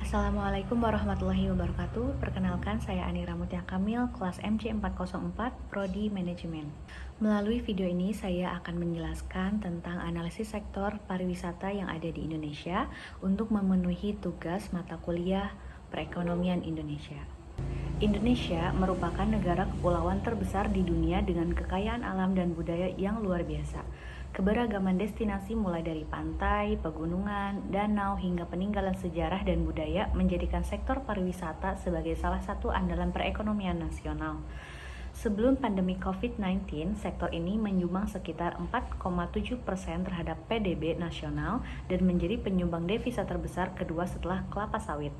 Assalamualaikum warahmatullahi wabarakatuh. Perkenalkan, saya Anira Mutia Kamil, kelas MC404, Prodi Manajemen. Melalui video ini, saya akan menjelaskan tentang analisis sektor pariwisata yang ada di Indonesia untuk memenuhi tugas mata kuliah perekonomian Indonesia. Indonesia merupakan negara kepulauan terbesar di dunia dengan kekayaan alam dan budaya yang luar biasa. Keberagaman destinasi mulai dari pantai, pegunungan, danau, hingga peninggalan sejarah dan budaya menjadikan sektor pariwisata sebagai salah satu andalan perekonomian nasional. Sebelum pandemi COVID-19, sektor ini menyumbang sekitar 4,7% terhadap PDB nasional dan menjadi penyumbang devisa terbesar kedua setelah kelapa sawit.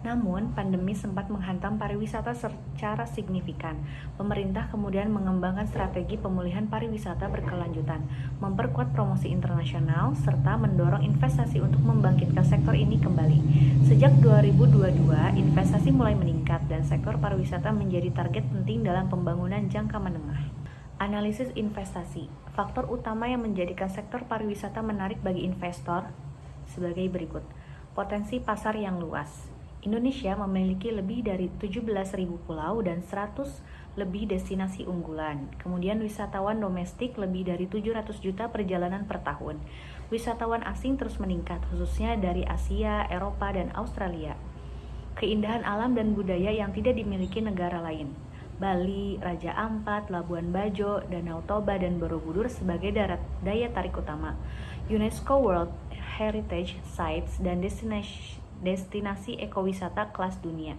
Namun, pandemi sempat menghantam pariwisata secara signifikan. Pemerintah kemudian mengembangkan strategi pemulihan pariwisata berkelanjutan, memperkuat promosi internasional, serta mendorong investasi untuk membangkitkan sektor ini kembali. Sejak 2022, investasi mulai meningkat dan sektor pariwisata menjadi target penting dalam pembangunan jangka menengah. Analisis investasi. Faktor utama yang menjadikan sektor pariwisata menarik bagi investor sebagai berikut. Potensi pasar yang luas. Indonesia memiliki lebih dari 17.000 pulau dan 100 lebih destinasi unggulan. Kemudian wisatawan domestik lebih dari 700 juta perjalanan per tahun. Wisatawan asing terus meningkat, khususnya dari Asia, Eropa, dan Australia. Keindahan alam dan budaya yang tidak dimiliki negara lain. Bali, Raja Ampat, Labuan Bajo, Danau Toba, dan Borobudur sebagai daya tarik utama. UNESCO World Heritage Sites dan destinasi ekowisata kelas dunia.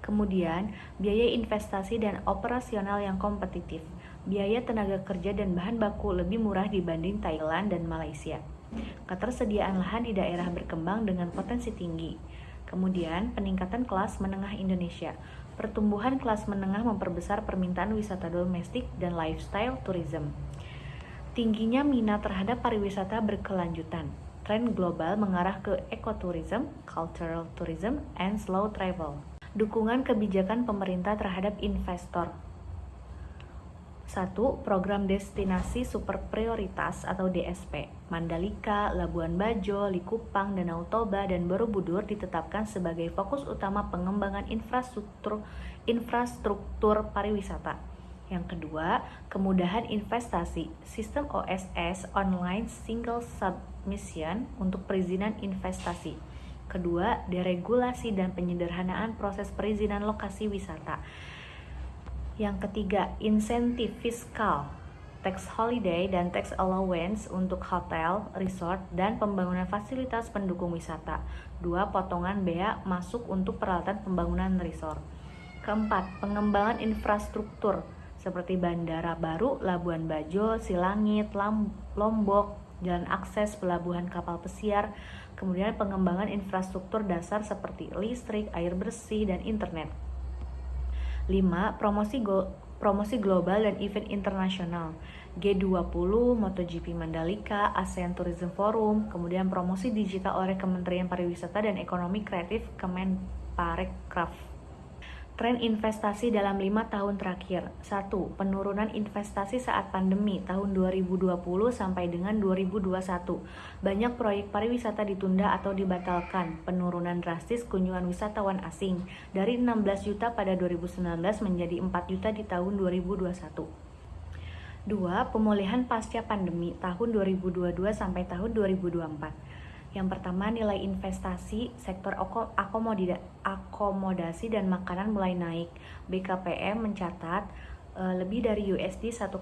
Kemudian, biaya investasi dan operasional yang kompetitif. Biaya tenaga kerja dan bahan baku lebih murah dibanding Thailand dan Malaysia. Ketersediaan lahan di daerah berkembang dengan potensi tinggi. Kemudian, peningkatan kelas menengah Indonesia. Pertumbuhan kelas menengah memperbesar permintaan wisata domestik dan lifestyle tourism. Tingginya minat terhadap pariwisata berkelanjutan. Tren global mengarah ke ekotourism, cultural tourism, and slow travel. Dukungan kebijakan pemerintah terhadap investor. 1. Program Destinasi Super Prioritas atau DSP. Mandalika, Labuan Bajo, Likupang, Danau Toba, dan Borobudur ditetapkan sebagai fokus utama pengembangan infrastruktur pariwisata. Yang kedua, kemudahan investasi. Sistem OSS (Online Single Submission) untuk perizinan investasi. Kedua, deregulasi dan penyederhanaan proses perizinan lokasi wisata. Yang ketiga, insentif fiskal, tax holiday dan tax allowance untuk hotel, resort, dan pembangunan fasilitas pendukung wisata. Dua, potongan bea masuk untuk peralatan pembangunan resort. Keempat, pengembangan infrastruktur seperti bandara baru, Labuan Bajo, Silangit, Lombok, jalan akses, pelabuhan kapal pesiar, kemudian pengembangan infrastruktur dasar seperti listrik, air bersih, dan internet. 5. Promosi global dan event internasional, G20, MotoGP Mandalika, ASEAN Tourism Forum, kemudian promosi digital oleh Kementerian Pariwisata dan Ekonomi Kreatif Kemenparekraf. Tren investasi dalam 5 tahun terakhir. 1. Penurunan investasi saat pandemi tahun 2020 sampai dengan 2021. Banyak proyek pariwisata ditunda atau dibatalkan. Penurunan drastis kunjungan wisatawan asing dari 16 juta pada 2019 menjadi 4 juta di tahun 2021. 2. Pemulihan pasca pandemi tahun 2022 sampai tahun 2024. Yang pertama, nilai investasi sektor akomodasi dan makanan mulai naik. BKPM mencatat lebih dari USD 1,2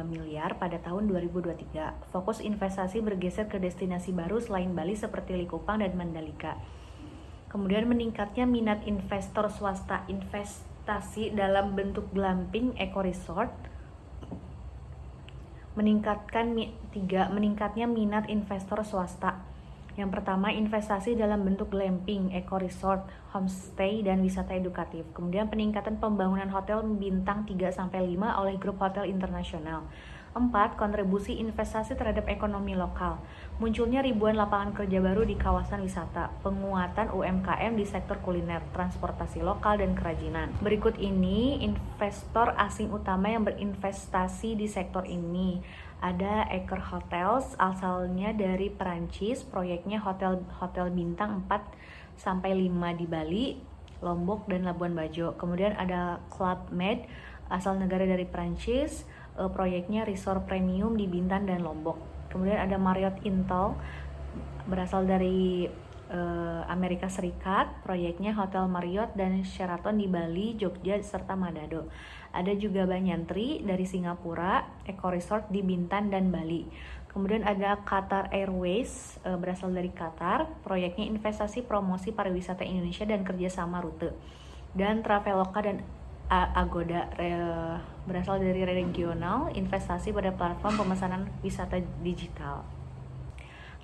miliar pada tahun 2023. Fokus investasi bergeser ke destinasi baru selain Bali seperti Likupang dan Mandalika. Kemudian meningkatnya minat investor swasta investasi dalam bentuk glamping eco-resort. Meningkatnya minat investor swasta. Yang pertama, investasi dalam bentuk glamping, eco-resort, homestay, dan wisata edukatif. Kemudian peningkatan pembangunan hotel bintang 3-5 oleh grup hotel internasional. 4. Kontribusi investasi terhadap ekonomi lokal. Munculnya ribuan lapangan kerja baru di kawasan wisata. Penguatan UMKM di sektor kuliner, transportasi lokal, dan kerajinan. Berikut ini investor asing utama yang berinvestasi di sektor ini. Ada Eker Hotels, asalnya dari Perancis, proyeknya hotel bintang 4 sampai 5 di Bali, Lombok, dan Labuan Bajo. Kemudian ada Club Med, asal negara dari Prancis, proyeknya resort premium di Bintan dan Lombok. Kemudian ada Marriott Intel, berasal dari Amerika Serikat, proyeknya Hotel Marriott dan Sheraton di Bali, Jogja, serta Manado. Ada juga Banyantri dari Singapura, Eco Resort di Bintan dan Bali. Kemudian ada Qatar Airways, berasal dari Qatar, proyeknya investasi promosi pariwisata Indonesia dan kerjasama rute. Dan Traveloka dan Agoda, berasal dari regional, investasi pada platform pemesanan wisata digital.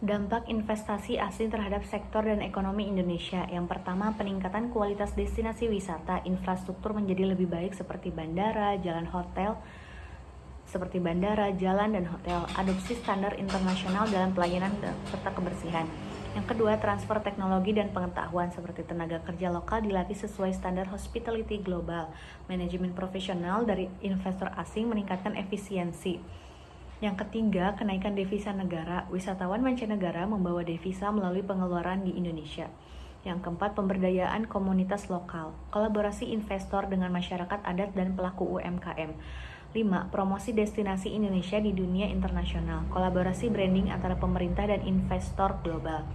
Dampak investasi asing terhadap sektor dan ekonomi Indonesia. Yang pertama, peningkatan kualitas destinasi wisata, infrastruktur menjadi lebih baik seperti bandara, jalan, dan hotel, adopsi standar internasional dalam pelayanan serta kebersihan. Yang kedua, transfer teknologi dan pengetahuan seperti tenaga kerja lokal dilatih sesuai standar hospitality global. Manajemen profesional dari investor asing meningkatkan efisiensi. Yang ketiga, kenaikan devisa negara. Wisatawan mancanegara membawa devisa melalui pengeluaran di Indonesia. Yang keempat, pemberdayaan komunitas lokal. Kolaborasi investor dengan masyarakat adat dan pelaku UMKM. 5. Promosi destinasi Indonesia di dunia internasional. Kolaborasi branding antara pemerintah dan investor global.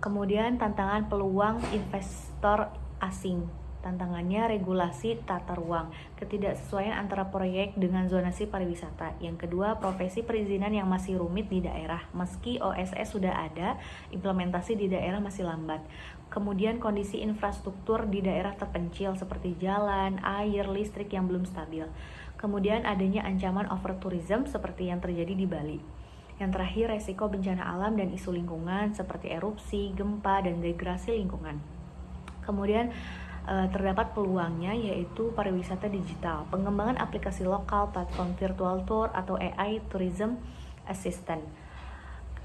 Kemudian tantangan peluang investor asing. Tantangannya regulasi tata ruang, ketidaksesuaian antara proyek dengan zonasi pariwisata. Yang kedua, profesi perizinan yang masih rumit di daerah. Meski OSS sudah ada, implementasi di daerah masih lambat. Kemudian kondisi infrastruktur di daerah terpencil seperti jalan, air, listrik yang belum stabil. Kemudian adanya ancaman overtourism seperti yang terjadi di Bali. Yang terakhir, resiko bencana alam dan isu lingkungan seperti erupsi, gempa, dan degradasi lingkungan. Kemudian terdapat peluangnya yaitu pariwisata digital, pengembangan aplikasi lokal, platform virtual tour atau AI tourism assistant.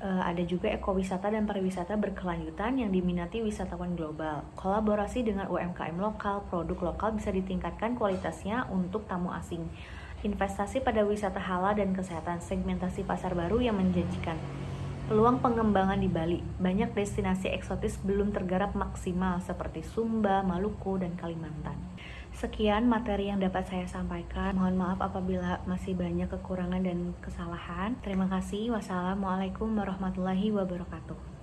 Ada juga ekowisata dan pariwisata berkelanjutan yang diminati wisatawan global. Kolaborasi dengan UMKM lokal, produk lokal bisa ditingkatkan kualitasnya untuk tamu asing. Investasi pada wisata halal dan kesehatan, segmentasi pasar baru yang menjanjikan. Peluang pengembangan di Bali, banyak destinasi eksotis belum tergarap maksimal seperti Sumba, Maluku, dan Kalimantan. Sekian materi yang dapat saya sampaikan. Mohon maaf apabila masih banyak kekurangan dan kesalahan. Terima kasih. Wassalamualaikum warahmatullahi wabarakatuh.